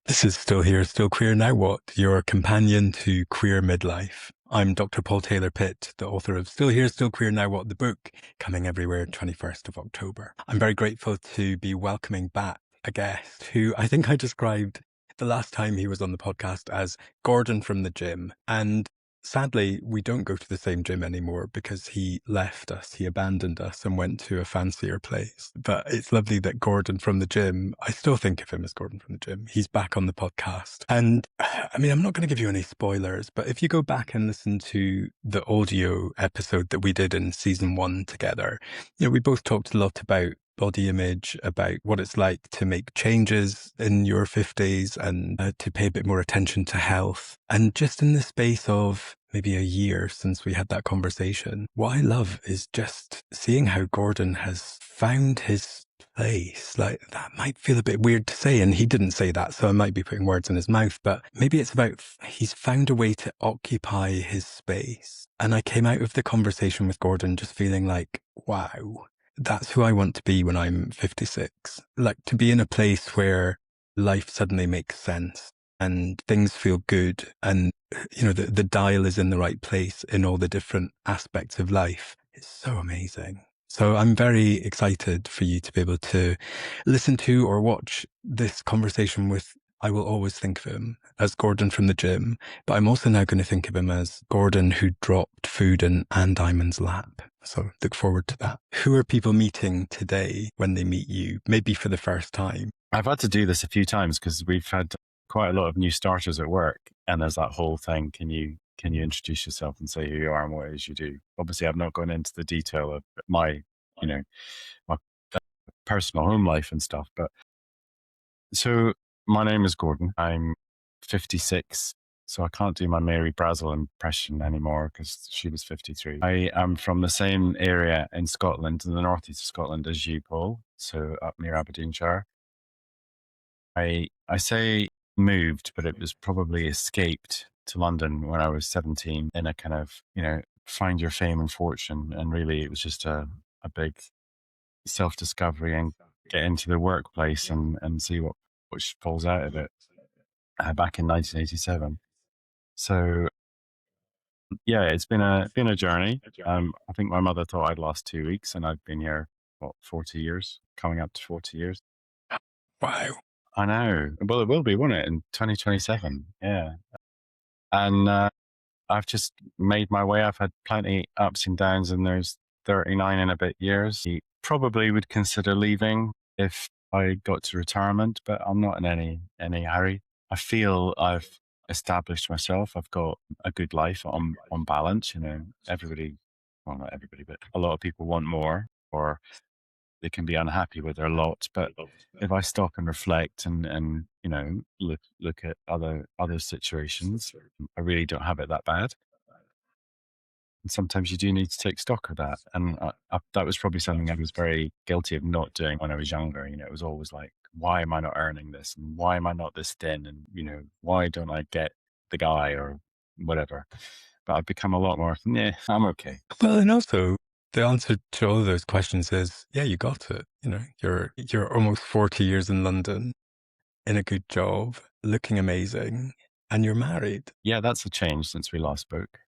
This is Still Here, Still Queer Now What, your companion to queer midlife. I'm Dr. Paul Taylor-Pitt, the author of Still Here, Still Queer Now What, the book, coming everywhere 21st of October. I'm very grateful to be welcoming back a guest who I think I described the last time he was on the podcast as Gordon from the gym. And sadly, we don't go to the same gym anymore because he left us, he abandoned us and went to a fancier place. But it's lovely that Gordon from the gym, I still think of him as Gordon from the gym. He's back on the podcast. And I mean, I'm not going to give you any spoilers, but if you go back and listen to the audio episode that we did in season 1 together, we both talked a lot about body image, about what it's like to make changes in your 50s and to pay a bit more attention to health. And just in the space of maybe a year since we had that conversation, what I love is just seeing how Gordon has found his place. Like, that might feel a bit weird to say, and he didn't say that, so I might be putting words in his mouth, but maybe it's about he's found a way to occupy his space. And I came out of the conversation with Gordon just feeling like, wow, that's who I want to be when I'm 56. Like, to be in a place where life suddenly makes sense and things feel good and, the dial is in the right place in all the different aspects of life. It's so amazing. So I'm very excited for you to be able to listen to or watch this conversation with, I will always think of him as Gordon from the gym, but I'm also now going to think of him as Gordon who dropped food in Anne Diamond's lap. So look forward to that. Who are people meeting today when they meet you, maybe for the first time? I've had to do this a few times because we've had quite a lot of new starters at work. And there's that whole thing, can you introduce yourself and say who you are and what it is you do? Obviously, I've not gone into the detail of my personal home life and stuff. But so my name is Gordon. I'm 56. So I can't do my Mary Brazel impression anymore because she was 53. I am from the same area in Scotland, in the northeast of Scotland as you, Paul. So up near Aberdeenshire. I say moved, but it was probably escaped to London when I was 17 in a kind of, find your fame and fortune. And really it was just a big self-discovery and get into the workplace and see what falls out of it back in 1987. So yeah, it's been a journey. I think my mother thought I'd lost 2 weeks and I've been here, 40 years, coming up to 40 years. Wow. I know. Well, it will be, won't it, in 2027? Yeah. And I've just made my way. I've had plenty ups and downs in those 39 and a bit years. He probably would consider leaving if I got to retirement, but I'm not in any hurry. I feel I've established myself. I've got a good life on balance. Everybody, well, not everybody, but a lot of people want more, or they can be unhappy with their lot. But if I stop and reflect and look at other situations, I really don't have it that bad. And sometimes you do need to take stock of that. And that was probably something I was very guilty of not doing when I was younger. It was always like, why am I not earning this? And why am I not this thin? And, why don't I get the guy or whatever? But I've become a lot more, yeah, I'm okay. Well, and also the answer to all of those questions is, yeah, you got it. You're almost 40 years in London, in a good job, looking amazing, and you're married. Yeah, that's a change since we last spoke.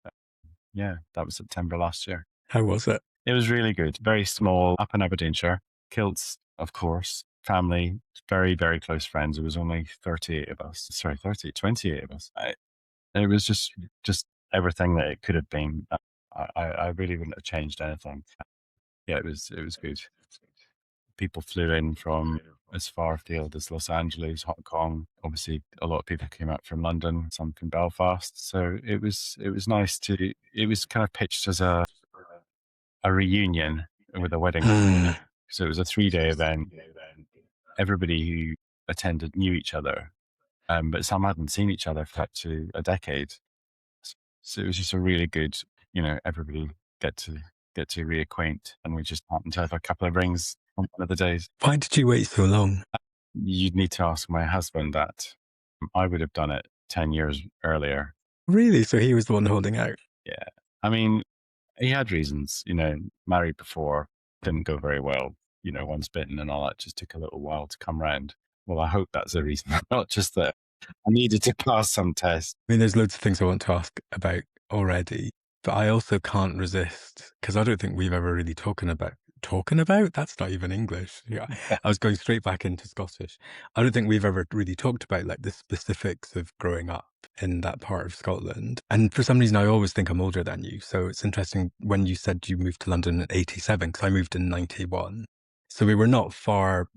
Yeah, that was September last year. How was it? It was really good. Very small, up in Aberdeenshire. Kilts, of course. Family, very, very close friends. It was only 38 of us. Sorry, 28 of us. It was just everything that it could have been. I really wouldn't have changed anything. Yeah, it was good. People flew in from as far afield as Los Angeles, Hong Kong. Obviously, a lot of people came out from London, some from Belfast. So it was nice to. It was kind of pitched as a reunion with a wedding. So it was a 3-day event. Everybody who attended knew each other, but some hadn't seen each other for up to a decade. So it was just a really good, everybody get to reacquaint, and we just happened to have a couple of rings on one of the days. Why did you wait so long? You'd need to ask my husband that. I would have done it 10 years earlier. Really? So he was the one holding out? Yeah. I mean, he had reasons, married before, didn't go very well, once bitten and all that, just took a little while to come round. Well, I hope that's a reason, not just that I needed to pass some test. I mean, there's loads of things I want to ask about already, but I also can't resist because I don't think we've ever really talking about. That's not even English. Yeah, I was going straight back into Scottish. I don't think we've ever really talked about like the specifics of growing up in that part of Scotland. And for some reason, I always think I'm older than you. So it's interesting when you said you moved to London in '87 because I moved in '91. So we were not far,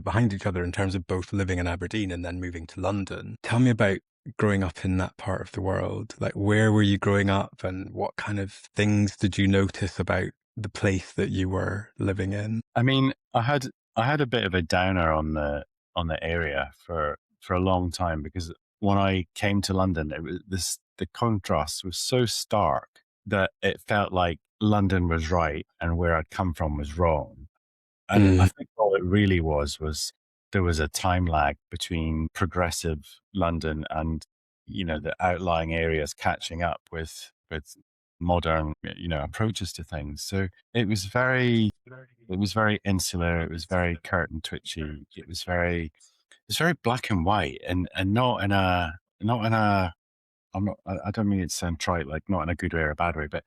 behind each other in terms of both living in Aberdeen and then moving to London. Tell me about growing up in that part of the world. Like, where were you growing up and what kind of things did you notice about the place that you were living in? I mean, I had a bit of a downer on the area for a long time because when I came to London, it was the contrast was so stark that it felt like London was right and where I'd come from was wrong. And I Mm. think all it really was there was a time lag between progressive London and, the outlying areas catching up with modern, approaches to things. So it was very insular, it was very curtain twitchy, it's very black and white and not in a I don't mean it to sound trite, like not in a good way or a bad way, but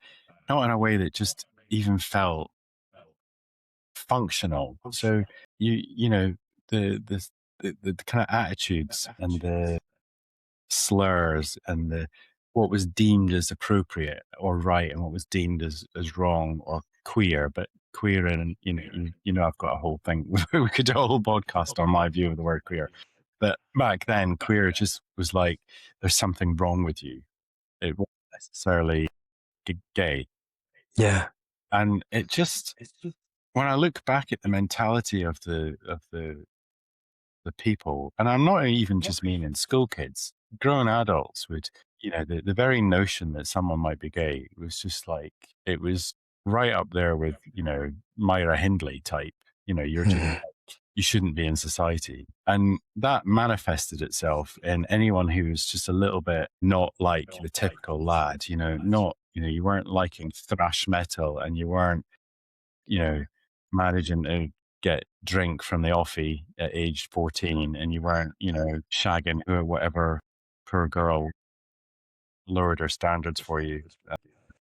not in a way that just even felt functional. So you know the kind of attitudes and the slurs and the what was deemed as appropriate or right and what was deemed as wrong or queer, but queer and I've got a whole thing. We could do a whole podcast on my view of the word queer. But back then, queer just was like there's something wrong with you. It wasn't necessarily gay, Yeah. and it just when I look back at the mentality of the people, and I'm not even just meaning school kids, grown adults would, the very notion that someone might be gay was just like, it was right up there with, Myra Hindley type, you're just, Mm. you shouldn't be in society. And that manifested itself in anyone who was just a little bit not like the typical lad, not, you weren't liking thrash metal and you weren't you know, managing to get drink from the offie at age 14 and you weren't, shagging whatever poor girl lowered her standards for you.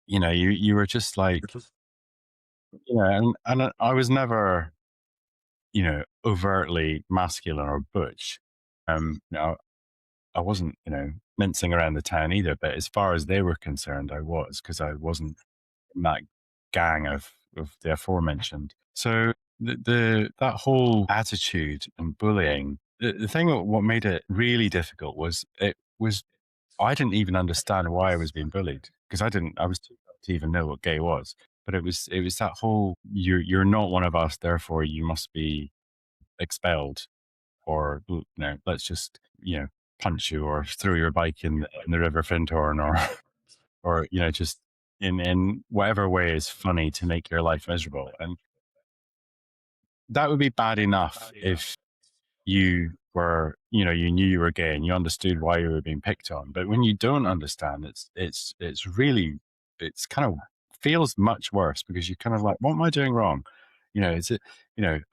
You were just like, and I was never, overtly masculine or butch. I wasn't, mincing around the town either, but as far as they were concerned, I was because I wasn't in that gang of the aforementioned. So that whole attitude and bullying, the thing what made it really difficult was I didn't even understand why I was being bullied because I was too young to even know what gay was. But it was that whole you're not one of us, therefore you must be expelled or let's just punch you or throw your bike in the River Fintorn or just in whatever way is funny to make your life miserable. And that would be bad enough if you were, you knew you were gay and you understood why you were being picked on. But when you don't understand, it's really, it's kind of feels much worse because you're kind of like, what am I doing wrong? Is it,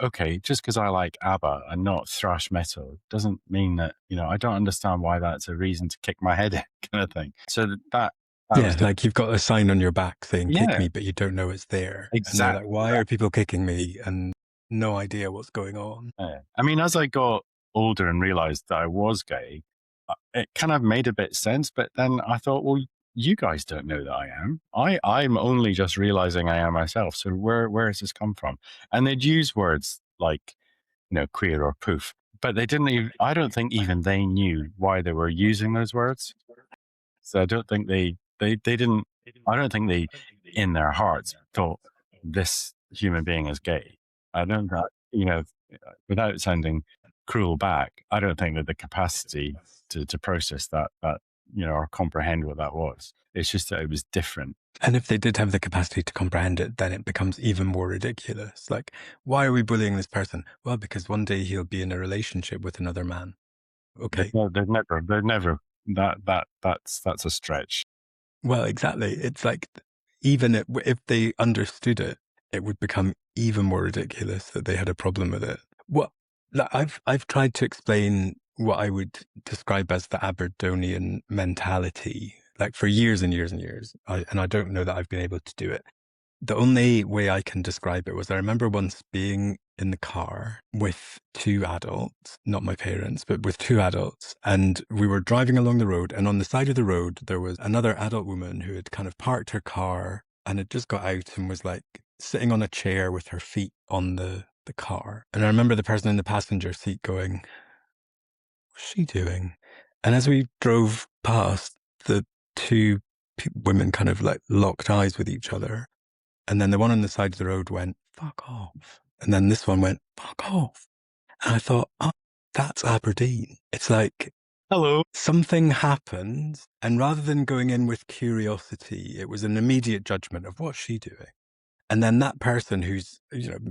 okay, just because I like ABBA and not thrash metal doesn't mean that, I don't understand why that's a reason to kick my head in kind of thing. So that was, Yeah, like you've got a sign on your back saying kick yeah, me, but you don't know it's there. And you're like, exactly. why are people kicking me? And no idea what's going on. Yeah. I mean, as I got older and realized that I was gay, it kind of made a bit sense. But then I thought, well, you guys don't know that I am. I'm only just realizing I am myself. So where has this come from? And they'd use words like, queer or poof, but they didn't even, I don't think even they knew why they were using those words. So I don't think they didn't, I don't think they, in their hearts, thought this human being is gay. I don't that, without sounding cruel back, I don't think that the capacity to process that, or comprehend what that was. It's just that it was different. And if they did have the capacity to comprehend it, then it becomes even more ridiculous. Like, why are we bullying this person? Well, because one day he'll be in a relationship with another man. Okay. They've never, that's a stretch. Well, exactly. It's like even if they understood it, it would become even more ridiculous that they had a problem with it. Well, like, I've tried to explain what I would describe as the Aberdonian mentality, like for years and years and years. And I don't know that I've been able to do it. The only way I can describe it was I remember once being in the car with two adults, not my parents, but with two adults. And we were driving along the road. And on the side of the road, there was another adult woman who had kind of parked her car and had just got out and was like sitting on a chair with her feet on the car. And I remember the person in the passenger seat going, "What's she doing?" And as we drove past, the two women kind of like locked eyes with each other. And then the one on the side of the road went, "Fuck off." And then this one went, "Fuck off." And I thought, oh, that's Aberdeen. It's like Hello. something happened. And rather than going in with curiosity, it was an immediate judgment of what's she doing? And then that person who's,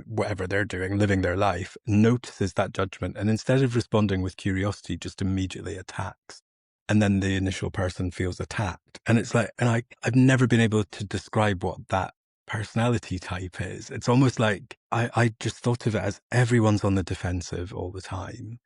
whatever they're doing, living their life, notices that judgment. And instead of responding with curiosity, just immediately attacks. And then the initial person feels attacked. And it's like, and I've never been able to describe what that personality type is. It's almost like I just thought of it as everyone's on the defensive all the time.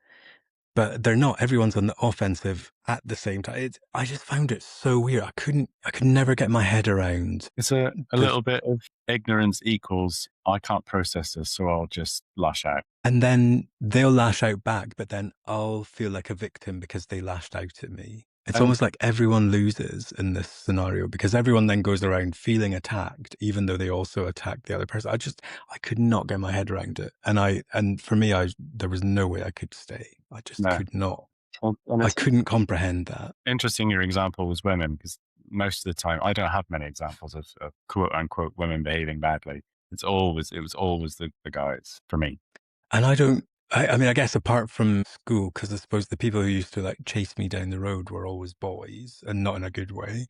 But they're not. Everyone's on the offensive at the same time. I just found it so weird. I could never get my head around It's a the little bit of ignorance equals, I can't process this, so I'll just lash out. And then they'll lash out back, but then I'll feel like a victim because they lashed out at me. It's And almost like everyone loses in this scenario because everyone then goes around feeling attacked, even though they also attack the other person. I could not get my head around it. And for me, there was no way I could stay. I just no. could not. And I it's couldn't comprehend that. interesting your example was women, because most of the time I don't have many examples of quote unquote women behaving badly. It was always the guys for me. And I mean, I guess apart from school, because I suppose the people who used to like chase me down the road were always boys and not in a good way.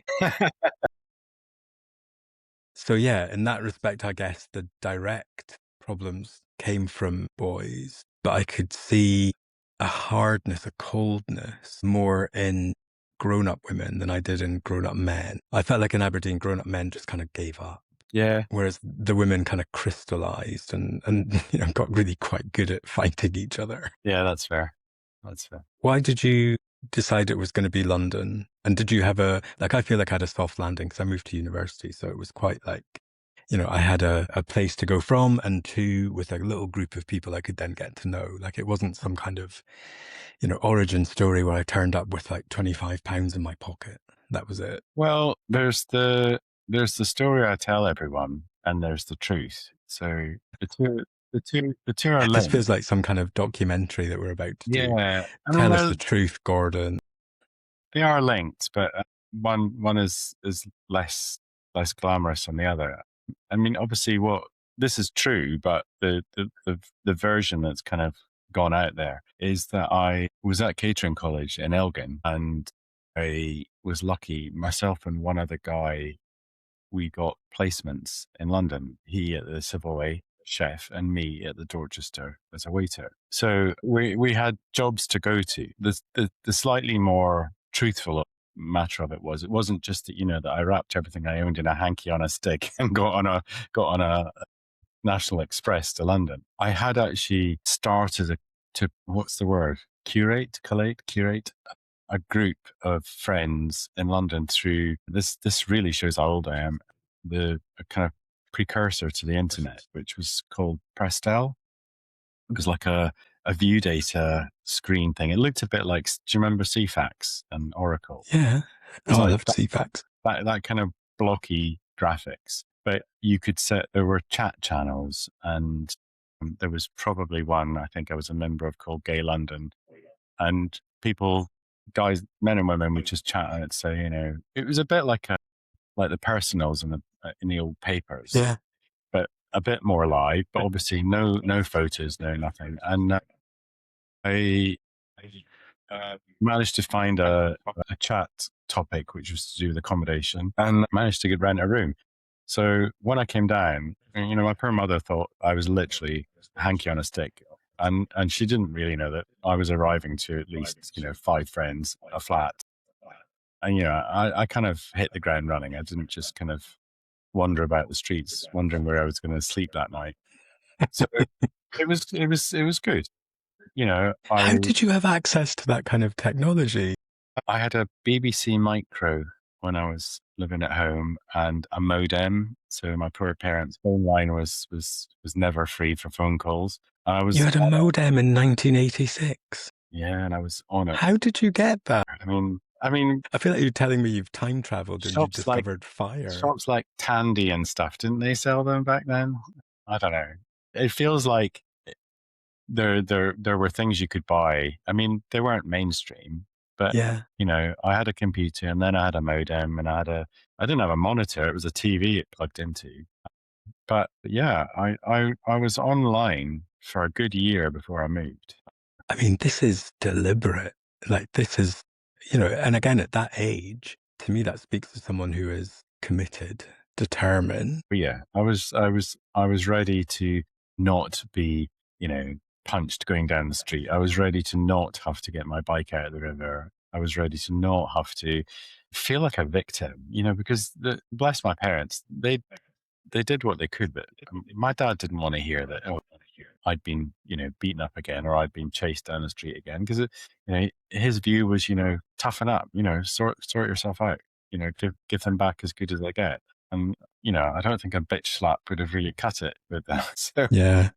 So yeah, in that respect, I guess the direct problems came from boys, but I could see a hardness, a coldness more in grown-up women than I did in grown-up men. I felt like in Aberdeen, grown-up men just kind of gave up. Yeah. Whereas the women kind of crystallized and got really quite good at fighting each other. Yeah, that's fair. That's fair. Why did you decide it was going to be London? And did you have I feel like I had a soft landing because I moved to university. So it was quite like, I had a place to go from and to with a little group of people I could then get to know. Like it wasn't some kind of, origin story where I turned up with like £25 in my pocket. That was it. Well, there's the story I tell everyone, and there's the truth. So the two are This linked. feels like some kind of documentary that we're about to do. Yeah, I mean Tell us the truth, Gordon. they are linked, but one is less glamorous than the other. I mean, obviously, what this is true, but the version that's kind of gone out there is that I was at catering college in Elgin, and I was lucky. Myself and one other guy, we got placements in London. He at the Savoy chef, and me at the Dorchester as a waiter. So we had jobs to go to. The slightly more truthful matter of it wasn't just that that I wrapped everything I owned in a hanky on a stick and got on a National Express to London. I had actually started to what's the word, curate a group of friends in London through this really shows how old I am, the kind of precursor to the internet, which was called Prestel. It was like a view data screen thing. It looked a bit like, do you remember CFAX and Oracle? Yeah. It was Oh, I like love CFAX. that kind of blocky graphics. But you could there were chat channels, and there was probably one I think I was a member of called Gay London, and people, guys, men and women, would just chat, and it'd say, it was a bit like the personals in the old papers, Yeah. but a bit more live. But obviously, no photos, no nothing. And I managed to find a chat topic which was to do with accommodation, and managed to rent a room. So when I came down, my poor mother thought I was literally a hanky on a stick. And she didn't really know that I was arriving to at least, 5 friends, a flat. And, I kind of hit the ground running. I didn't just kind of wander about the streets, wondering where I was going to sleep that night. So it was good. you know, How did you have access to that kind of technology? I had a BBC Micro when I was living at home and a modem. So my poor parents' phone line was never free for phone calls. I You was had a on it. modem in 1986. Yeah, and I was on it. How did you get that? I mean, I feel like you're telling me you've time traveled and you shops like discovered fire. shops like Tandy and stuff, didn't they sell them back then? I don't know. It feels like there were things you could buy. I mean, they weren't mainstream, but Yeah. I had a computer and then I had a modem and I didn't have a monitor. It was a TV it plugged into. But yeah, I was online for a good year before I moved. I mean, this is deliberate. Like, this is, and again, at that age, to me, that speaks to someone who is committed, determined. But yeah, I was ready to not be, punched going down the street. I was ready to not have to get my bike out of the river. I was ready to not have to feel like a victim, because bless my parents, they did what they could, but my dad didn't want to hear that. Oh, I'd been, beaten up again, or I'd been chased down the street again, because his view was, toughen up, sort yourself out, give them back as good as they get, and I don't think a bitch slap would have really cut it with that. So Yeah.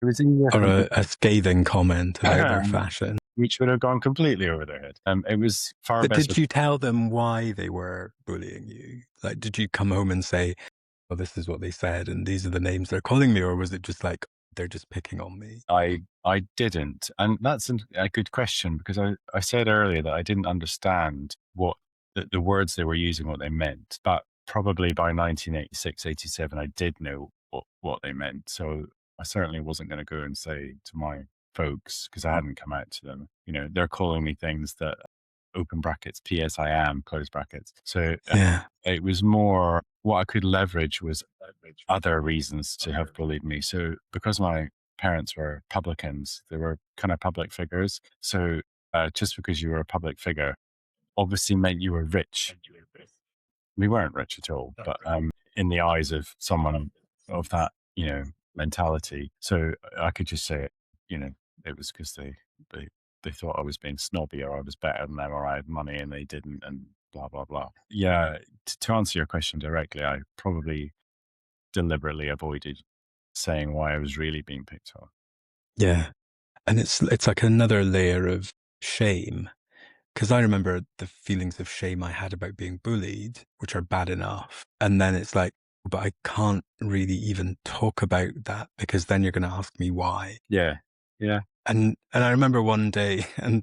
it was easier Or for me, a scathing comment about their fashion. which would have gone completely over their head. It was far But better. did you tell them why they were bullying you? Like, did you come home and say, well, this is what they said, and these are the names they're calling me, or was it just like they're just picking on me? I didn't. And that's a good question, because I said earlier that I didn't understand what the words they were using, what they meant. But probably by 1986, 87, I did know what they meant. So I certainly wasn't going to go and say to my folks, because I hadn't come out to them, they're calling me things that open brackets, P.S. I am, close brackets. So Yeah, it was more what I could leverage was other reasons to have bullied me. So because my parents were publicans, they were kind of public figures. So just because you were a public figure obviously meant you were rich. We weren't rich at all, but in the eyes of someone of that, mentality. So I could just say it, it was because they, they thought I was being snobby, or I was better than them, or I had money and they didn't, and blah, blah, blah. Yeah. To answer your question directly, I probably deliberately avoided saying why I was really being picked on. yeah. And it's like another layer of shame. Because I remember the feelings of shame I had about being bullied, which are bad enough. And then it's like, but I can't really even talk about that because then you're going to ask me why. Yeah. Yeah. And I remember one day, and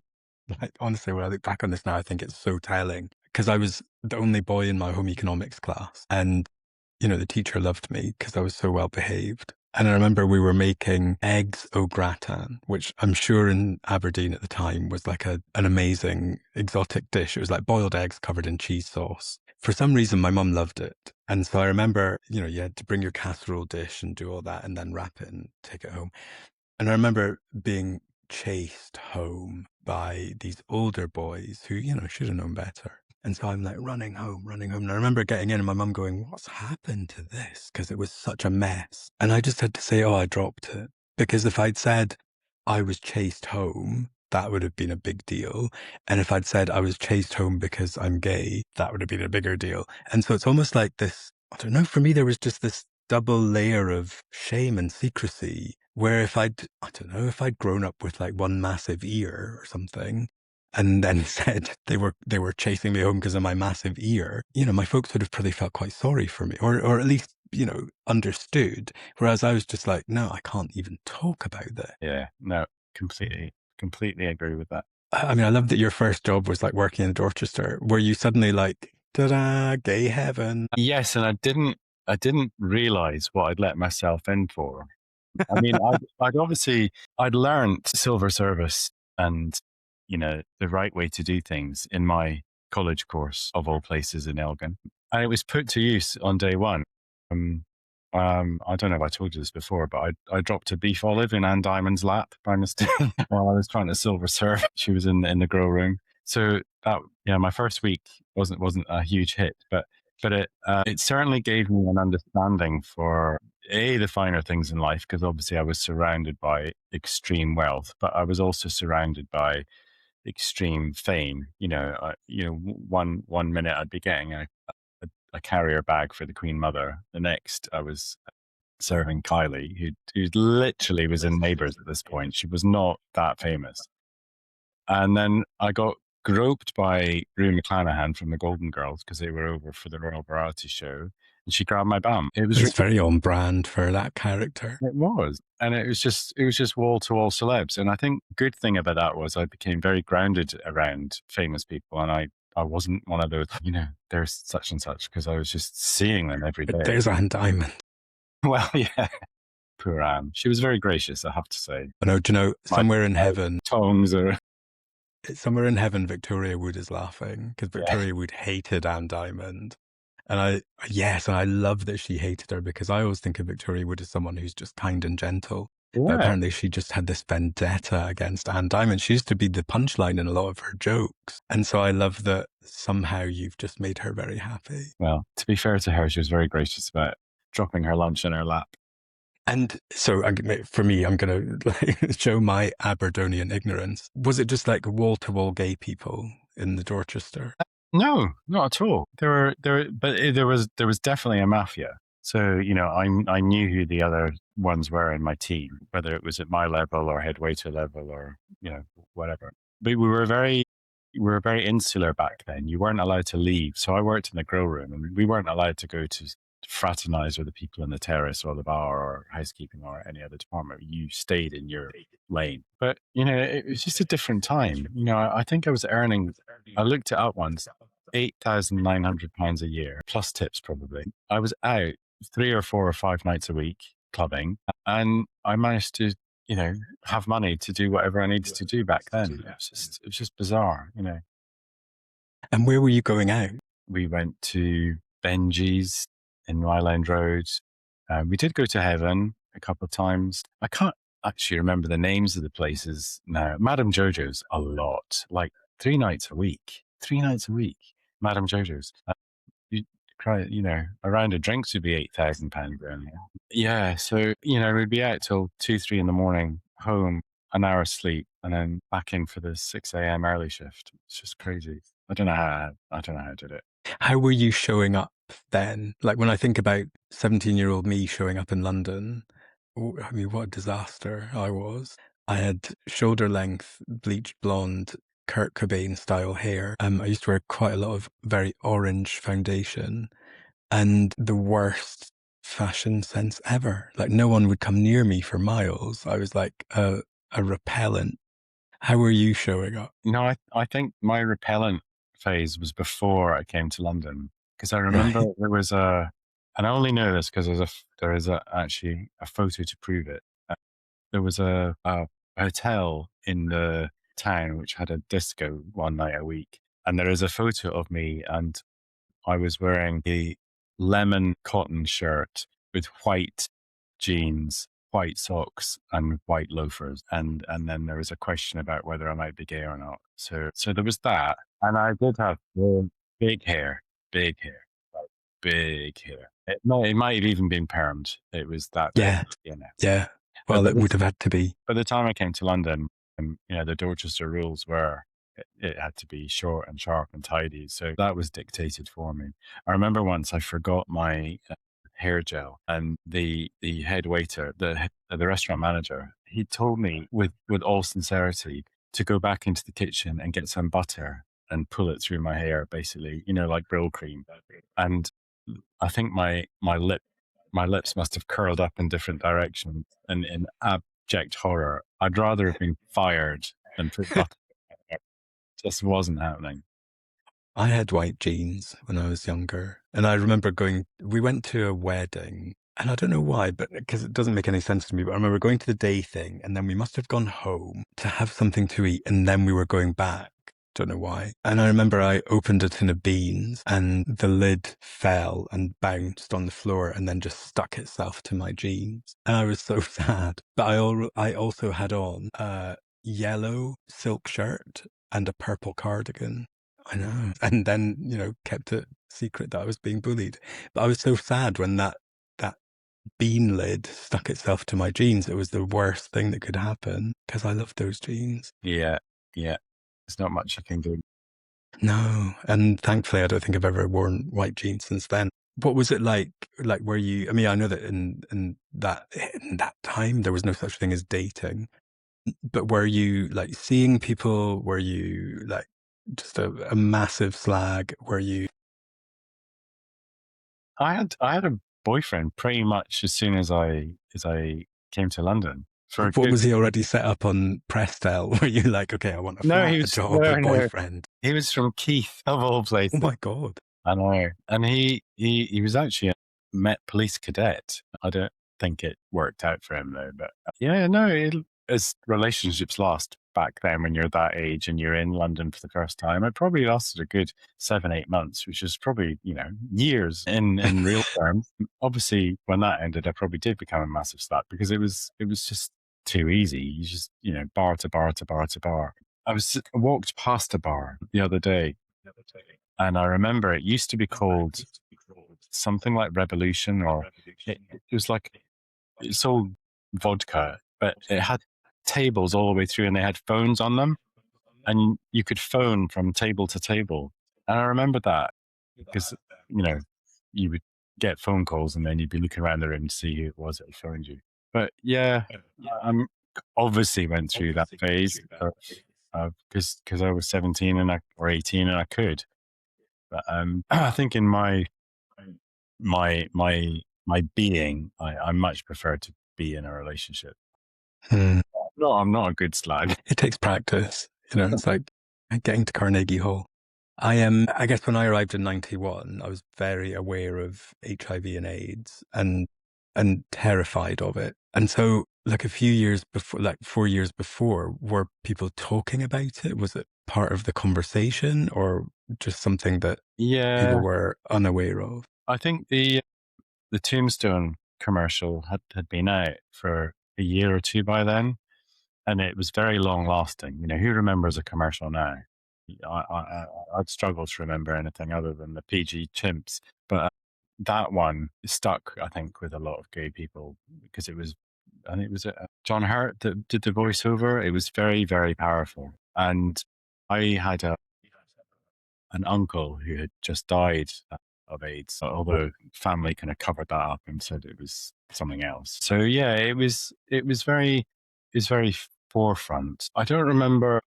like honestly, when I look back on this now, I think it's so telling because I was the only boy in my home economics class, and the teacher loved me because I was so well behaved. And I remember we were making eggs au gratin, which I'm sure in Aberdeen at the time was like an amazing exotic dish. It was like boiled eggs covered in cheese sauce. For some reason, my mum loved it. And so I remember, you had to bring your casserole dish and do all that and then wrap it and take it home. And I remember being chased home by these older boys who, should have known better. And so I'm like running home. And I remember getting in and my mum going, what's happened to this? Because it was such a mess. And I just had to say, oh, I dropped it. Because if I'd said I was chased home, that would have been a big deal. And if I'd said I was chased home because I'm gay, that would have been a bigger deal. And so it's almost like this, I don't know, for me, there was just this double layer of shame and secrecy where if I don't know, if I'd grown up with like one massive ear or something, and then said they were chasing me home because of my massive ear, my folks would have probably felt quite sorry for me, or at least, understood. Whereas I was just like, no, I can't even talk about that. Yeah. No, completely agree with that. I mean, I love that your first job was like working in Dorchester. Were you suddenly like, ta-da, gay heaven? Yes. And I didn't realize what I'd let myself in for. I mean, I'd learned civil service and, the right way to do things in my college course, of all places, in Elgin. And it was put to use on day one. I don't know if I told you this before, but I dropped a beef olive in Anne Diamond's lap by mistake while I was trying to silver serve. She was in the grow room. So that, yeah, my first week wasn't a huge hit, but But it certainly gave me an understanding for the finer things in life, because obviously I was surrounded by extreme wealth, but I was also surrounded by extreme fame. One minute I'd be getting a carrier bag for the Queen Mother. The next, I was serving Kylie, who literally was in Neighbours at this point. She was not that famous. And then I got groped by Rue McClanahan from the Golden Girls because they were over for the Royal Variety Show, and she grabbed my bum. It was It's very on brand for that character. it was. And it was just wall to wall celebs. And I think good thing about that was I became very grounded around famous people, and I wasn't one of those, there's such and such, because I was just seeing them every But day. there's Anne Diamond. Well, yeah, poor Anne. She was very gracious, I have to say. But no, do you know, My somewhere in heaven, tongues are, Victoria Wood is laughing because yeah. Victoria Wood hated Anne Diamond. And I love that she hated her, because I always think of Victoria Wood as someone who's just kind and gentle. But Yeah. apparently she just had this vendetta against Anne Diamond. She used to be the punchline in a lot of her jokes. And so I love that somehow you've just made her very happy. Well, to be fair to her, she was very gracious about dropping her lunch in her lap. And so for me, I'm going to show my Aberdonian ignorance. Was it just like wall-to-wall gay people in the Dorchester? No, not at all. There was definitely a mafia. So I knew who the other ones were in my team, whether it was at my level or head waiter level or whatever. But we were very insular back then. You weren't allowed to leave. So I worked in the grill room, and we weren't allowed to go to fraternize with the people in the terrace or the bar or housekeeping or any other department. You stayed in your lane. But it was just a different time. I think I was earning. I looked it up once. £8,900 a year plus tips, probably. I was out 3 or 4 or 5 nights a week clubbing, and I managed to have money to do whatever I needed to do back then. It was just bizarre. And where were you going out? We went to Benji's in Ryland Road. We did go to Heaven a couple of times. I can't actually remember the names of the places now. Madame Jojo's a lot, like 3 nights a week. 3 nights a week, Madame Jojo's. You cry, a round of drinks would be £8,000 around here. Yeah, so we'd be out till 2, 3 in the morning, home, an hour's sleep, and then back in for the 6 a.m. early shift. It's just crazy. I don't know how I did it. How were you showing up then? Like when I think about 17-year-old me showing up in London, I mean, what a disaster I was. I had shoulder length, bleached blonde, Kurt Cobain style hair. I used to wear quite a lot of very orange foundation and the worst fashion sense ever. Like no one would come near me for miles. I was like a repellent. How were you showing up? No, I think my repellent phase was before I came to London, because I remember Right. there was and I only know this because there is actually a photo to prove it. There was a hotel in the town which had a disco one night a week, and there is a photo of me, and I was wearing a lemon cotton shirt with white jeans, white socks, and white loafers. And then there was a question about whether I might be gay or not. So there was that. And I did have big hair, big hair, like big hair. It might have even been permed. It was that big, Yeah. Yeah. But Well, by it would have had to be. the time I came to London, the Dorchester rules were it had to be short and sharp and tidy. So that was dictated for me. I remember once I forgot my hair gel, and the head waiter, the restaurant manager, he told me with all sincerity to go back into the kitchen and get some butter and pull it through my hair, basically, like Brill cream. And I think my lips must have curled up in different directions, and in abject horror, I'd rather have been fired than put butter. It just wasn't happening. I had white jeans when I was younger. And I remember we went to a wedding, and I don't know why, but because it doesn't make any sense to me, but I remember going to the day thing, and then we must have gone home to have something to eat, and then we were going back. Don't know why. And I remember I opened a tin of beans, and the lid fell and bounced on the floor and then just stuck itself to my jeans. And I was so sad. But I also had on a yellow silk shirt and a purple cardigan. I know. And then, kept it secret that I was being bullied. But I was so sad when that bean lid stuck itself to my jeans. It was the worst thing that could happen because I loved those jeans. Yeah, yeah. There's not much you can do. No. And thankfully, I don't think I've ever worn white jeans since then. What was it like? Like, were you, I mean, I know that in that time, there was no such thing as dating, but were you like seeing people? Were you like just a massive slag? Were you, I had a boyfriend pretty much as soon as I came to London for a what good. was he already set up on Prestel? Were you like, okay, I want a No, flat, he a was job, a no. boyfriend? He was from Keith of all Oh places. my God. I know, and he was actually a Met Police cadet. I don't think it worked out for him though, but yeah, no, as relationships last back then when you're that age and you're in London for the first time, it probably lasted a good 7, 8 months, which is probably years in real terms. Obviously, when that ended, I probably did become a massive slut because it was just too easy. You just bar to bar to bar to bar. I walked past a bar the other day and I remember it used to be called something like Revolution, or it was like it sold vodka, but it had tables all the way through, and they had phones on them, and you could phone from table to table. And I remember that because you know you would get phone calls, and then you'd be looking around the room to see who it was that phoned you. But yeah, I'm obviously went through that phase because I was 17 or 18, and I could. But I think in my being, I much prefer to be in a relationship. Hmm. No, I'm not a good slag. It takes practice. It's like getting to Carnegie Hall. I guess when I arrived in 91, I was very aware of HIV and AIDS and terrified of it. And so like a few years before, like 4 years before, were people talking about it? Was it part of the conversation or just something that people Yeah, were unaware of? I think the Tombstone commercial had been out for a year or two by then, and it was very long lasting. Who remembers a commercial now? I'd struggle to remember anything other than the PG chimps, but that one stuck, I think, with a lot of gay people because it was, I think it was John Hurt that did the voiceover. It was very, very powerful. And I had an uncle who had just died of AIDS, although family kind of covered that up and said it was something else. So yeah, it was very forefront. I don't remember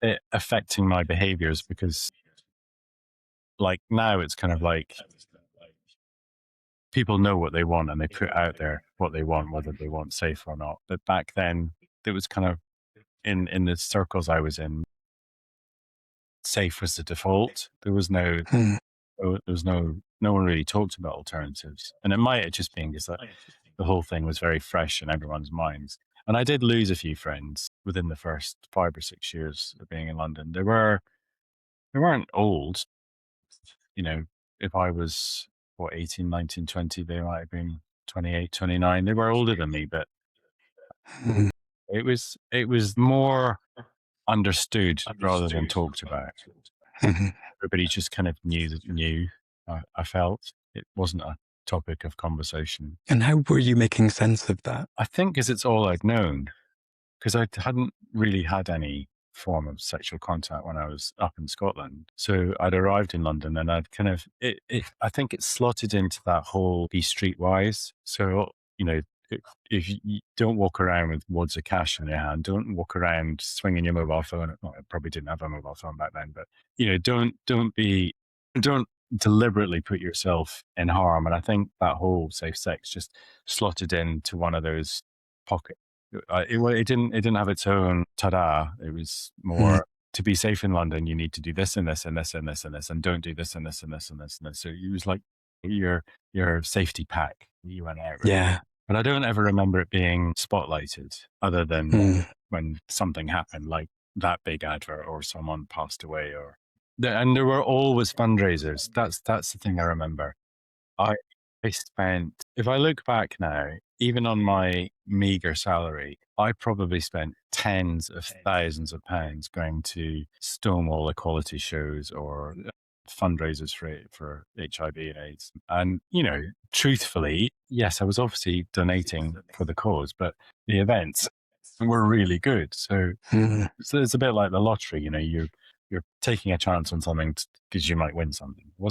it affecting my behaviors because like now it's kind of like people know what they want and they put out there what they want, whether they want safe or not. But back then, it was kind of in the circles I was in, safe was the default. There was Hmm. no one really talked about alternatives, and it might have just been because the whole thing was very fresh in everyone's minds. And I did lose a few friends within the first 5 or 6 years of being in London. They weren't old, you know. If I was 18, 19, 20, they might have been 28, 29. They were older than me, but Hmm. it was more understood rather than talked about. Mhm. Everybody just kind of knew. I felt it wasn't a topic of conversation. And how were you making sense of that? I think because it's all I'd known, because I hadn't really had any form of sexual contact when I was up in Scotland. So I'd arrived in London and I'd kind of, I think it slotted into that whole be streetwise. So, if you don't walk around with wads of cash in your hand, don't walk around swinging your mobile phone. Well, I probably didn't have a mobile phone back then, but, don't deliberately put yourself in harm. And I think that whole safe sex just slotted into one of those pockets. It didn't have its own ta-da. It was Hmm. more to be safe in London. You need to do this and this and this and this and this, and don't do this and this and this and this and this. So it was like your safety pack that you went out with. Yeah. But I don't ever remember it being spotlighted, other than Hmm. when something happened, like that big advert, or someone passed away, and there were always fundraisers. That's the thing I remember. I I spent if I look back now, even on my meager salary, I probably spent tens of thousands of pounds going to Stonewall equality shows or fundraisers for HIV and AIDS. And, you know, truthfully, yes, I was obviously donating for the cause, but the events were really good. So, so it's a bit like the lottery, you know, you're taking a chance on something because you might win something. It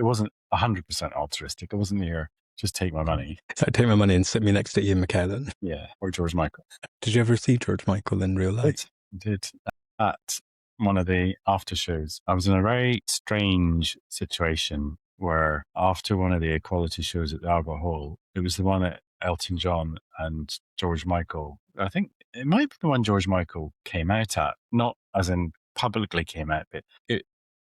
wasn't 100% altruistic. It wasn't your just take my money. So I take my money and sit me next to Ian McKellen. Yeah, or George Michael. Did you ever see George Michael in real life? Did at one of the after shows. I was in a very strange situation where after one of the equality shows at the Albert Hall, it was the one at Elton John and George Michael. I think it might be the one George Michael came out at, not as in publicly came out, but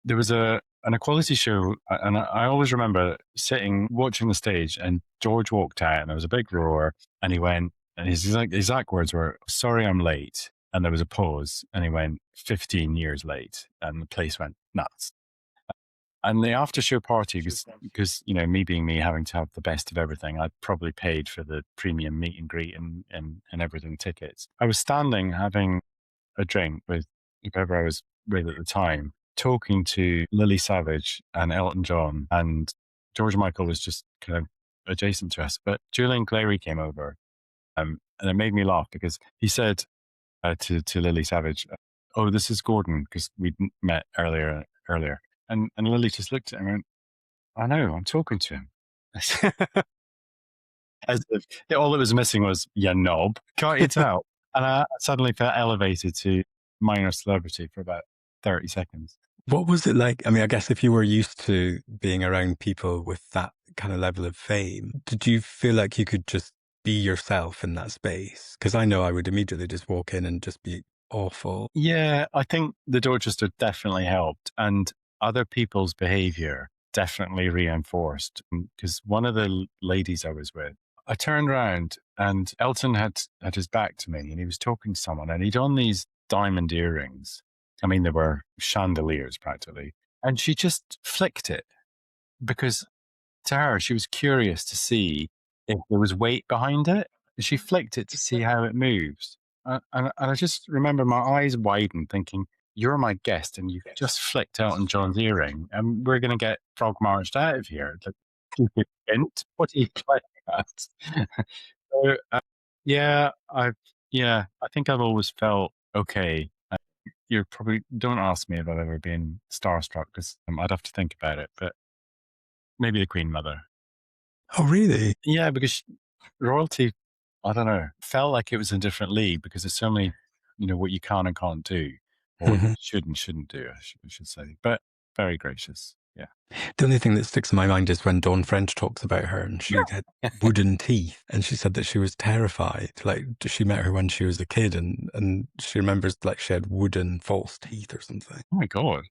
there was an equality show, and I always remember sitting watching the stage, and George walked out, and there was a big roar, and he went, and his exact words were, "Sorry, I'm late." And there was a pause, and he went, 15 years late, and the place went nuts. And the after show party, because you know, me being me, having to have the best of everything, I probably paid for the premium meet and greet and everything tickets. I was standing having a drink with whoever I was with at the time, talking to Lily Savage and Elton John, and George Michael was just kind of adjacent to us. But Julian Clary came over, and it made me laugh because he said to Lily Savage, "Oh, this is Gordon," because we'd met earlier, and Lily just looked at him and went, "I know, I'm talking to him." As if all that was missing was, "You knob, can't you tell?" And I suddenly felt elevated to minor celebrity for about 30 seconds. What was it like? I mean, I guess if you were used to being around people with that kind of level of fame, did you feel like you could just be yourself in that space? Because I know I would immediately just walk in and just be awful. Yeah, I think the Dorchester definitely helped, and other people's behavior definitely reinforced. Because one of the ladies I was with, I turned around and Elton had his back to me, and he was talking to someone, and he'd on these diamond earrings. I mean, they were chandeliers practically, and she just flicked it because to her, she was curious to see if there was weight behind it. She flicked it to see how it moves. And I just remember my eyes widened, thinking, "You're my guest, and you've just flicked Elton John's earring, and we're going to get frog marched out of here. Like, stupid int. What are you playing at?" So, yeah, I think I've always felt okay. You probably don't ask me if I've ever been starstruck because I'd have to think about it, but maybe the Queen Mother. Oh, really? Yeah, because royalty, I don't know, felt like it was a different league because there's so many, you know, what you can and can't do, or what you should and shouldn't do, I should say. But very gracious. Yeah. The only thing that sticks in my mind is when Dawn French talks about her and she had wooden teeth and she said that she was terrified. Like she met her when she was a kid and she remembers like she had wooden false teeth or something. Oh my God.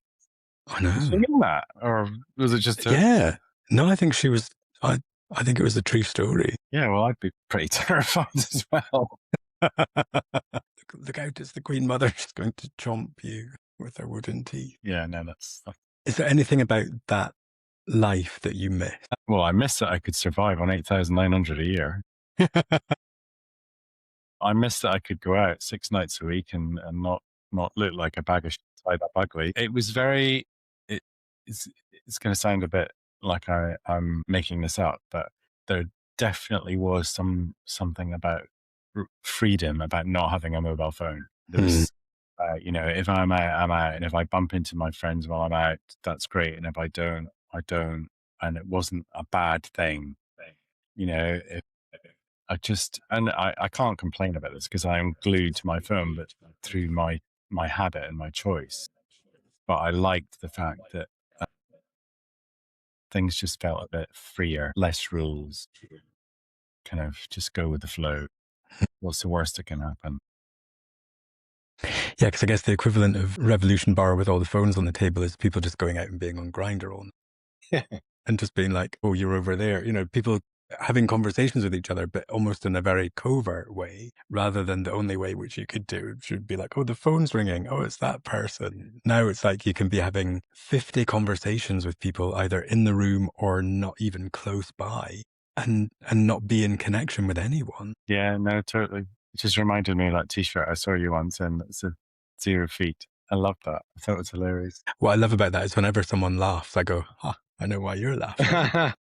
I know. Was she in that? Or was it just Yeah. No, I think she was, I think it was a true story. Yeah, well, I'd be pretty terrified as well. Look out, it's the Queen Mother. She's going to chomp you with her wooden teeth. Yeah, no, that's Is there anything about that life that you miss? well, I miss that I could survive on 8,900 a year. I miss that I could go out 6 nights a week and not look like a bag of shit tied up ugly. It was very. It's going to sound a bit like I'm making this up, but there definitely was something about freedom about not having a mobile phone. There was, you know, if I'm out, I'm out, and if I bump into my friends while I'm out, that's great, and if I don't, I don't, and it wasn't a bad thing. You know, if I just, and I can't complain about this because I am glued to my phone, but through my habit and my choice. But I liked the fact that things just felt a bit freer, less rules, kind of just go with the flow. What's the worst that can happen? Yeah, because I guess the equivalent of Revolution Bar with all the phones on the table is people just going out and being on Grindr all night. And just being like, "Oh, you're over there." You know, people having conversations with each other, but almost in a very covert way, rather than the only way which you could do should be like, "Oh, the phone's ringing. Oh, it's that person." Now it's like you can be having 50 conversations with people either in the room or not even close by. and not be in connection with anyone. Yeah, no, totally. It just reminded me of that T-shirt I saw you once in. It's a 0 feet. I love that. I thought it was hilarious. What I love about that is whenever someone laughs, I go, "Ha, I know why you're laughing."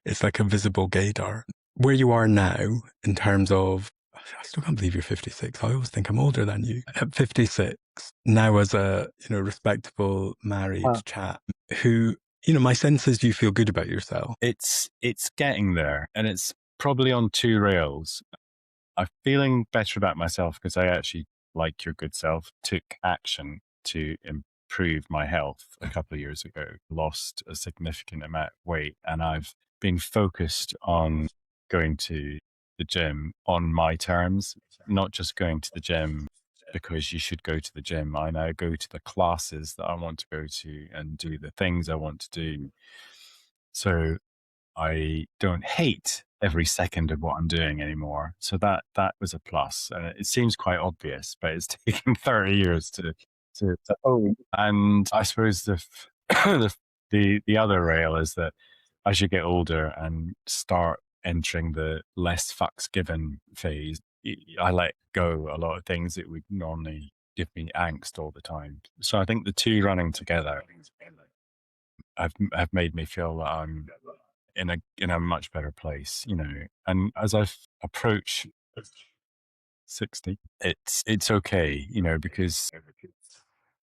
It's like a visible gaydar. Where you are now, in terms of, I still can't believe you're 56. I always think I'm older than you. At 56, now as a respectable married chap, who my sense is you feel good about yourself. It's getting there, and it's probably on two rails. I'm feeling better about myself because I actually, like your good self, took action to improve my health a couple of years ago, lost a significant amount of weight, and I've been focused on going to the gym on my terms, not just going to the gym because you should go to the gym. I now go to the classes that I want to go to and do the things I want to do. So I don't hate every second of what I'm doing anymore. So that was a plus. It seems quite obvious, but it's taken 30 years to own. And I suppose the other rail is that as you get older and start entering the less fucks given phase, I let go a lot of things that would normally give me angst all the time. So I think the two running together have made me feel that I'm in a much better place, And as I approach 60, it's okay, because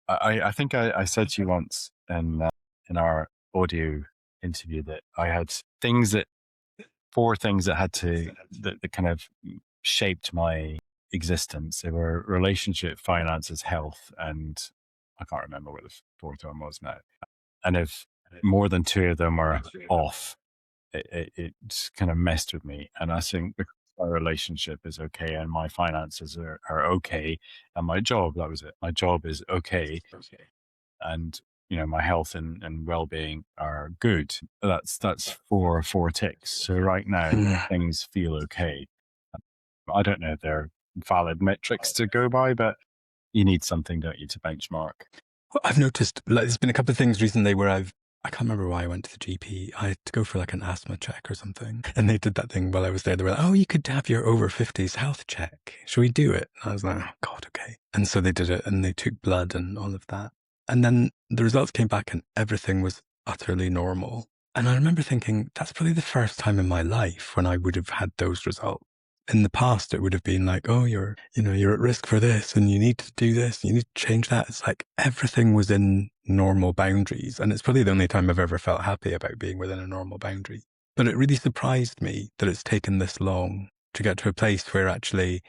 I think I said to you once in our audio interview that I had four things that kind of shaped my existence. They were relationship, finances, health, and I can't remember what the fourth one was now. And if more than two of them are off, it's kind of messed with me. And I think because my relationship is okay and my finances are okay and my job, that was it. My job is okay. And, my health and well-being are good. That's four ticks. So right now things feel okay. I don't know if they're valid metrics to go by, but you need something, don't you, to benchmark? Well, I've noticed there's been a couple of things recently where I can't remember why I went to the GP. I had to go for like an asthma check or something. And they did that thing while I was there. They were like, "Oh, you could have your over 50s health check. Should we do it?" And I was like, "Oh, God, okay." And so they did it and they took blood and all of that. And then the results came back and everything was utterly normal. And I remember thinking, that's probably the first time in my life when I would have had those results. In the past, it would have been like, "Oh, you're at risk for this and you need to do this, you need to change that." It's like everything was in normal boundaries. And it's probably the only time I've ever felt happy about being within a normal boundary. But it really surprised me that it's taken this long to get to a place where actually,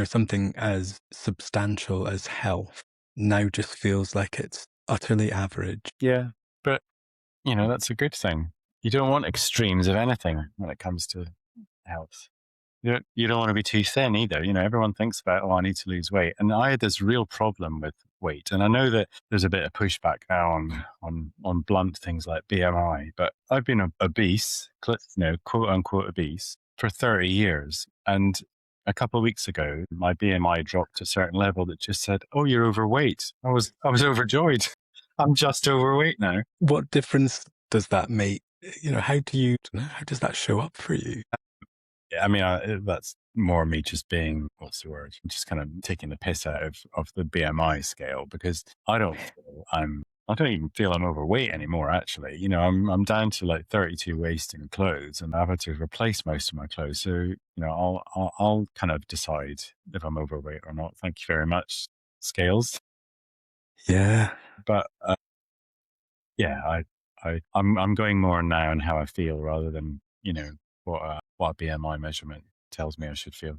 something as substantial as health now just feels like it's utterly average. Yeah. But, that's a good thing. You don't want extremes of anything when it comes to health. You don't want to be too thin either. Everyone thinks about, oh, I need to lose weight. And I had this real problem with weight. And I know that there's a bit of pushback now on blunt things like BMI, but I've been obese, quote unquote obese, for 30 years. And a couple of weeks ago, my BMI dropped to a certain level that just said, "Oh, you're overweight." I was overjoyed. I'm just overweight now. What difference does that make? How does that show up for you? I mean, that's more me just being, what's the word? Just kind of taking the piss out of the BMI scale because I don't even feel I'm overweight anymore, actually. I'm down to like 32 waist in clothes and I've had to replace most of my clothes. So, I'll kind of decide if I'm overweight or not. Thank you very much, scales. Yeah. But yeah, I'm going more now on how I feel rather than, what a BMI measurement tells me I should feel.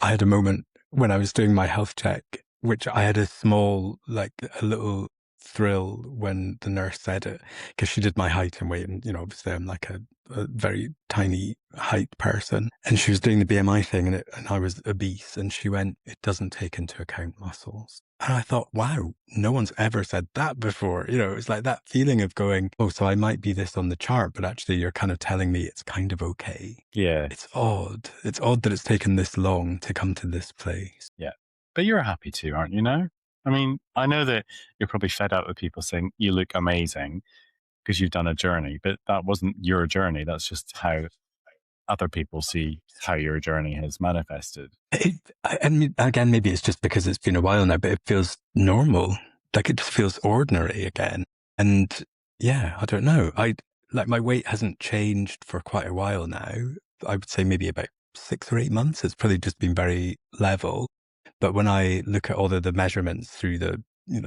I had a moment when I was doing my health check, which I had a little thrill when the nurse said it, because she did my height and weight. And, obviously I'm like a very tiny height person. And she was doing the BMI thing and I was obese. And she went, "It doesn't take into account muscles." And I thought, wow, no one's ever said that before. It's like that feeling of going, "Oh, so I might be this on the chart, but actually you're kind of telling me it's kind of okay." Yeah. It's odd. It's odd that it's taken this long to come to this place. Yeah. But you're happy too, aren't you now? I mean, I know that you're probably fed up with people saying you look amazing, because you've done a journey, but that wasn't your journey. That's just how other people see how your journey has manifested. I mean, again, maybe it's just because it's been a while now, but it feels normal. Like it just feels ordinary again. And yeah, I don't know. Like my weight hasn't changed for quite a while now. I would say maybe about 6 or 8 months. It's probably just been very level. But when I look at all the measurements through the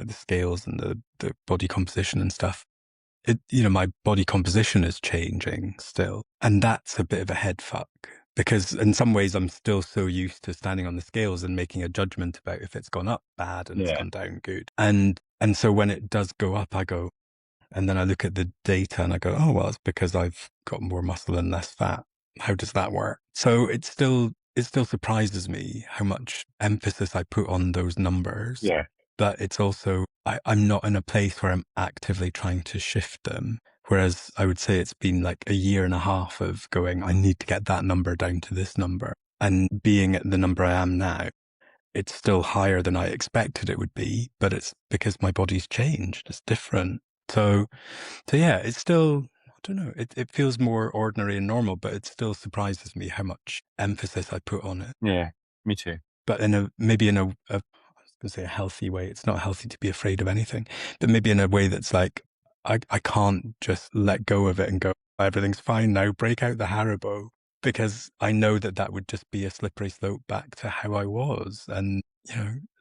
scales and the body composition and stuff, my body composition is changing still. And that's a bit of a head fuck because in some ways I'm still so used to standing on the scales and making a judgment about if it's gone up bad and it's Yeah. gone down good. And so when it does go up, I go, and then I look at the data and I go, oh, well, it's because I've got more muscle and less fat. How does that work? So it still surprises me how much emphasis I put on those numbers. Yeah. But it's also, I'm not in a place where I'm actively trying to shift them. Whereas I would say it's been like a year and a half of going, I need to get that number down to this number. And being at the number I am now, it's still higher than I expected it would be, but it's because my body's changed. It's different. So yeah, it's still, I don't know, it feels more ordinary and normal, but it still surprises me how much emphasis I put on it. Yeah. Me too. But maybe in I was going to say a healthy way. It's not healthy to be afraid of anything, but maybe in a way that's like, I can't just let go of it and go, everything's fine now, break out the Haribo, because I know that would just be a slippery slope back to how I was. And,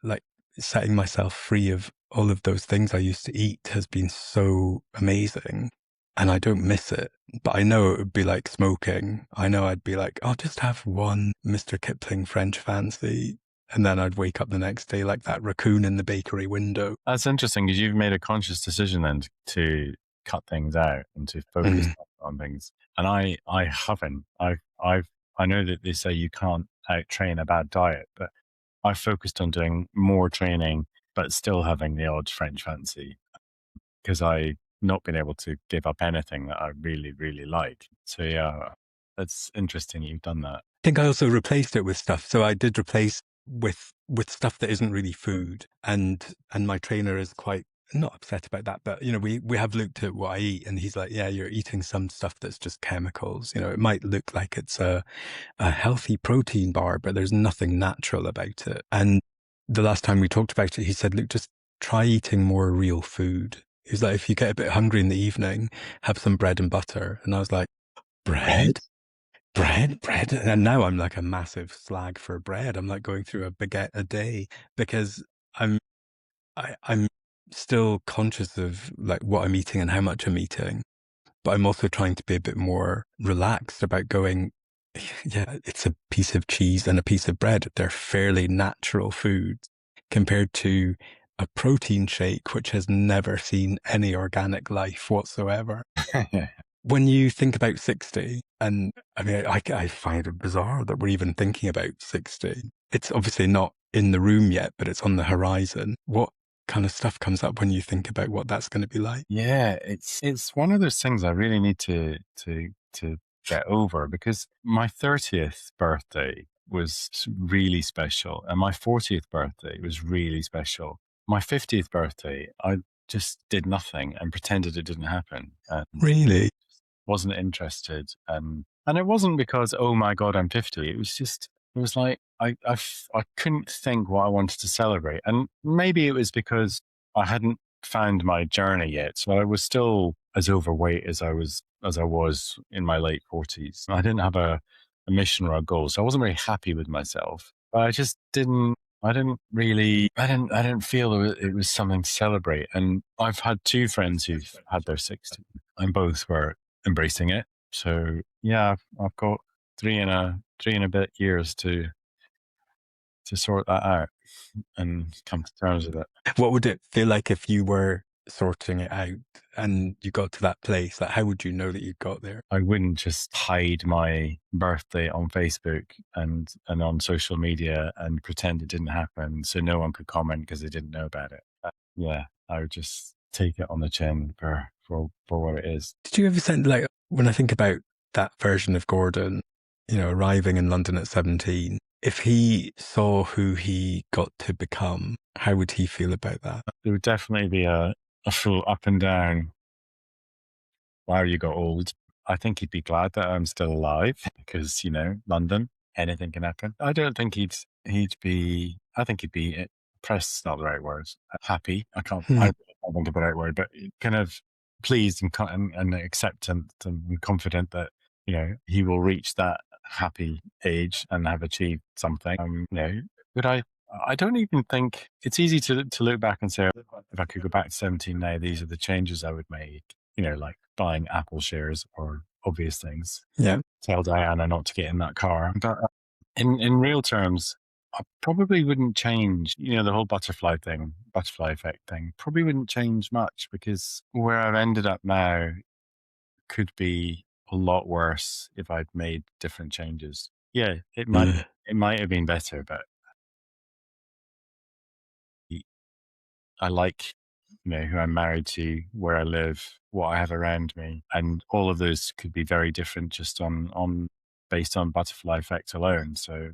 like setting myself free of all of those things I used to eat has been so amazing. And I don't miss it, but I know it would be like smoking. I know I'd be like, I'll just have one Mr. Kipling French fancy. And then I'd wake up the next day like that raccoon in the bakery window. That's interesting because you've made a conscious decision then to cut things out and to focus on things. And I haven't. I know that they say you can't out train a bad diet, but I focused on doing more training, but still having the odd French fancy because I not been able to give up anything that I really, really like. So yeah, that's interesting you've done that. I think I also replaced it with stuff. So I did replace with stuff that isn't really food. And my trainer is quite not upset about that, but we have looked at what I eat and he's like, yeah, you're eating some stuff that's just chemicals. It might look like it's a healthy protein bar, but there's nothing natural about it. And the last time we talked about it, he said, look, just try eating more real food. He's like, if you get a bit hungry in the evening, have some bread and butter. And I was like, bread? Bread. And now I'm like a massive slag for bread. I'm like going through a baguette a day because I'm still conscious of like what I'm eating and how much I'm eating, but I'm also trying to be a bit more relaxed about going, yeah, it's a piece of cheese and a piece of bread. They're fairly natural foods compared to a protein shake, which has never seen any organic life whatsoever. When you think about 60, and I mean, I find it bizarre that we're even thinking about 60. It's obviously not in the room yet, but it's on the horizon. What kind of stuff comes up when you think about what that's going to be like? Yeah, it's one of those things I really need to get over because my 30th birthday was really special and my 40th birthday was really special. My 50th birthday, I just did nothing and pretended it didn't happen and Really? wasn't interested. And it wasn't because, oh my God, I'm 50. It was like, I couldn't think what I wanted to celebrate. And maybe it was because I hadn't found my journey yet. So I was still as overweight as I was in my late 40s. I didn't have a mission or a goal. So I wasn't very happy with myself. But I didn't feel it was something to celebrate. And I've had two friends who've had their 60 and both were embracing it. So yeah, I've got three and a bit years to sort that out and come to terms with it. What would it feel like if you were sorting it out and you got to that place? Like, how would you know that you got there? I wouldn't just hide my birthday on Facebook and on social media and pretend it didn't happen so no one could comment because they didn't know about it. Yeah, I would just take it on the chin for what it is. Did you ever send, like, when I think about that version of Gordon, arriving in London at 17, if he saw who he got to become, how would he feel about that? There would definitely be a full up and down wow, you got old. I think he'd be glad that I'm still alive because, London, anything can happen. I don't think he'd be, I think he'd be, pressed, not the right word, happy. I Hmm. don't think of the right word, but kind of pleased and acceptant and confident that, he will reach that happy age and have achieved something. But I don't even think it's easy to look back and say, if I could go back to 17 now, these are the changes I would make, like buying Apple shares or obvious things. Yeah. Tell Diana not to get in that car. But in real terms, I probably wouldn't change, the whole butterfly effect thing, probably wouldn't change much because where I've ended up now could be a lot worse if I'd made different changes. Yeah, it might have been better, but I like, who I'm married to, where I live, what I have around me, and all of those could be very different just on based on butterfly effect alone. So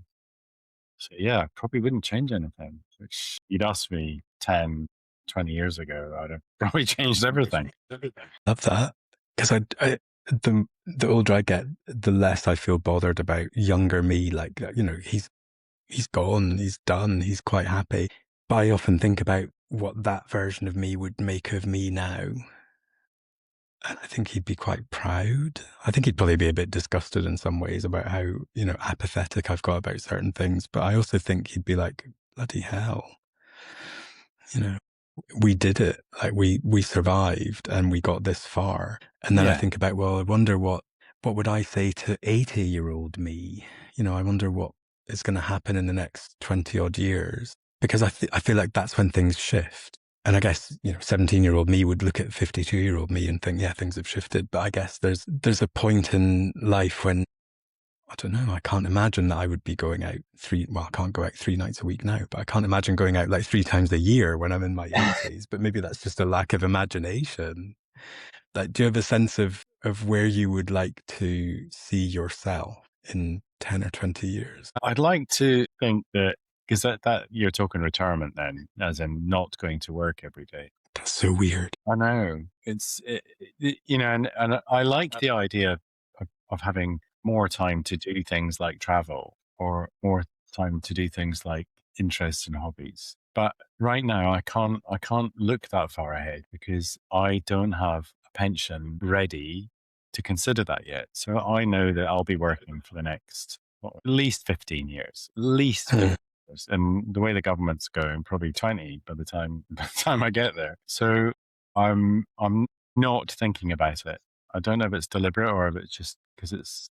yeah, probably wouldn't change anything. Which you'd asked me 10, 20 years ago, I'd have probably changed everything. Love that. Because the older I get, the less I feel bothered about younger me. Like, he's gone, he's done, he's quite happy. But I often think about what that version of me would make of me now. And I think he'd be quite proud. I think he'd probably be a bit disgusted in some ways about how, apathetic I've got about certain things. But I also think he'd be like, bloody hell, you know, we did it. Like we survived and we got this far. And then I Yeah, think about, well, I wonder what would I say to 80-year-old me? I wonder what is going to happen in the next 20 odd years, because I feel like that's when things shift. And I guess, 17-year-old me would look at 52-year-old me and think, yeah, things have shifted. But I guess there's a point in life when, I don't know, I can't imagine that I would be going out I can't go out 3 nights a week now, but I can't imagine going out like 3 times a year when I'm in my 80s. But maybe that's just a lack of imagination. Like, do you have a sense of where you would like to see yourself in 10 or 20 years? I'd like to think that because that you're talking retirement then, as in not going to work every day. That's so weird. I know and I like the idea of having more time to do things like travel or more time to do things like interests and hobbies. But right now, I can't look that far ahead because I don't have a pension ready to consider that yet. So I know that I'll be working for the next at least 15 years, at least 15 years. And the way the government's going, probably 20 by the time I get there. So I'm not thinking about it. I don't know if it's deliberate or if it's just because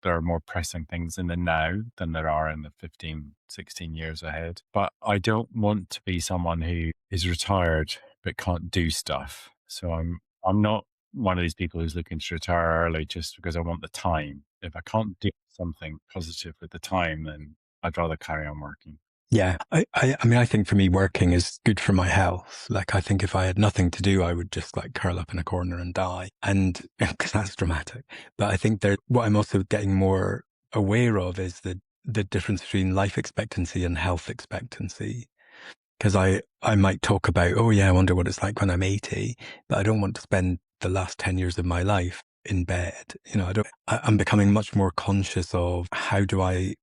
there are more pressing things in the now than there are in the 15, 16 years ahead. But I don't want to be someone who is retired but can't do stuff. So I'm not one of these people who's looking to retire early just because I want the time. If I can't do something positive with the time, then I'd rather carry on working. Yeah, I mean, I think for me, working is good for my health. Like, I think if I had nothing to do, I would just like curl up in a corner and die. And because that's dramatic. But I think what I'm also getting more aware of is the difference between life expectancy and health expectancy. Because I might talk about, oh yeah, I wonder what it's like when I'm 80, but I don't want to spend the last 10 years of my life in bed. I'm becoming much more conscious of how do I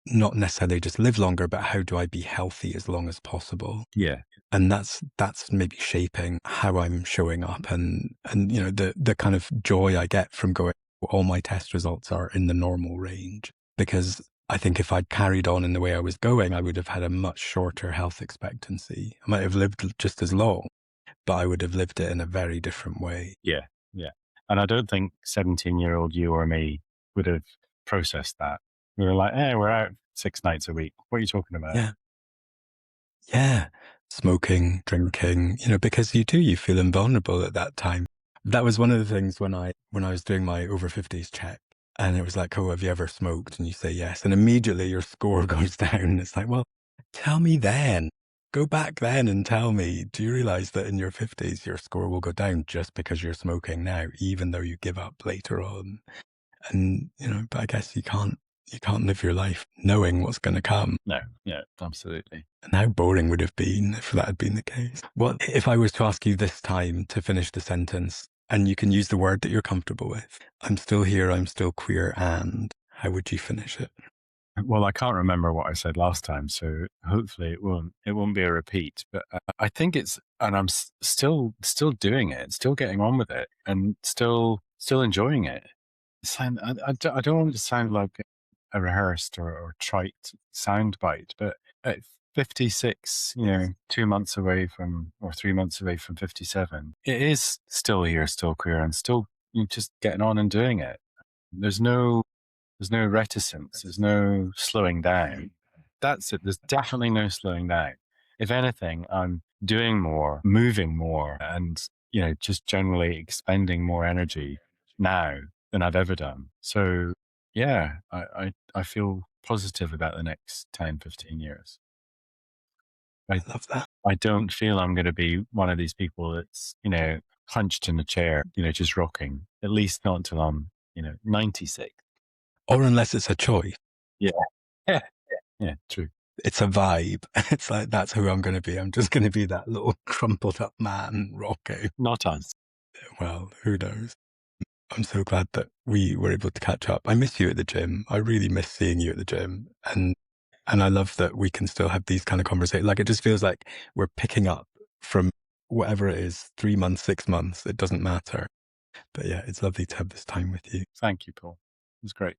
not necessarily just live longer, but how do I be healthy as long as possible? Yeah. And that's maybe shaping how I'm showing up and the kind of joy I get from going, all my test results are in the normal range. Because I think if I'd carried on in the way I was going, I would have had a much shorter health expectancy. I might have lived just as long, but I would have lived it in a very different way. Yeah. Yeah. And I don't think 17-year-old you or me would have processed that. We were like, we're out 6 nights a week. What are you talking about? Yeah. Yeah. Smoking, drinking, because you feel invulnerable at that time. That was one of the things when I was doing my over 50s check, and it was like, oh, have you ever smoked? And you say yes. And immediately your score goes down. It's like, well, tell me then. Go back then and tell me, do you realize that in your 50s, your score will go down just because you're smoking now, even though you give up later on? And, but I guess you can't live your life knowing what's going to come. No, yeah, absolutely. And how boring would it have been if that had been the case? What if I was to ask you this time to finish the sentence, And you can use the word that you're comfortable with. I'm still here, I'm still queer, and how would you finish it? Well, I can't remember what I said last time, so hopefully it won't be a repeat. But I think it's, and I'm still doing it, still getting on with it, and still enjoying it. I don't want it to sound like a rehearsed or trite soundbite, but at 56, 2 months away from, or 3 months away from 57, it is still here, still queer, and still just getting on and doing it. There's no reticence. There's no slowing down. That's it. There's definitely no slowing down. If anything, I'm doing more, moving more, and, just generally expending more energy now than I've ever done. So yeah, I feel positive about the next 10, 15 years. I, I love that. I don't feel I'm going to be one of these people that's, hunched in a chair, just rocking, at least not until I'm, 96. Or unless it's a choice. Yeah. Yeah. Yeah. True. It's a vibe. It's like, that's who I'm going to be. I'm just going to be that little crumpled up man rocking. Not us. Well, who knows? I'm so glad that we were able to catch up. I miss you at the gym. I really miss seeing you at the gym. And I love that we can still have these kind of conversations. Like, it just feels like we're picking up from whatever it is, 3 months, 6 months, it doesn't matter. But yeah, it's lovely to have this time with you. Thank you, Paul. It was great.